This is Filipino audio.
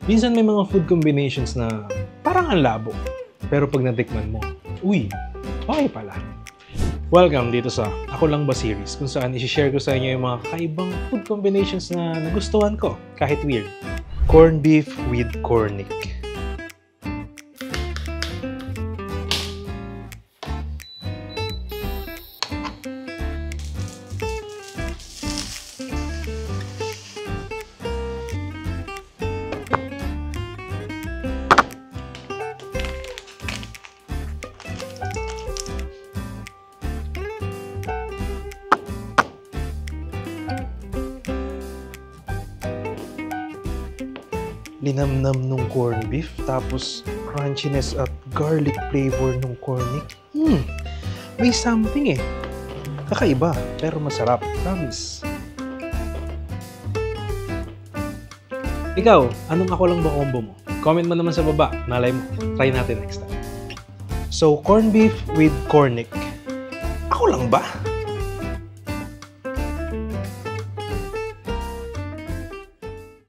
Minsan may mga food combinations na parang ang labo. Pero pag natikman mo, uy, okay pala. Welcome dito sa Ako Lang Ba series, kung saan i-share ko sa inyo yung mga kakaibang food combinations na nagustuhan ko, kahit weird. Corned beef with cornic. Linamnam nung corned beef, tapos crunchiness at garlic flavor nung cornic. May something eh. Kakaiba, pero masarap. Promise. Ikaw, anong Ako Lang Ba combo mo? Comment mo naman sa baba. Malay mo, try natin next time. So, corned beef with cornic. Ako lang ba?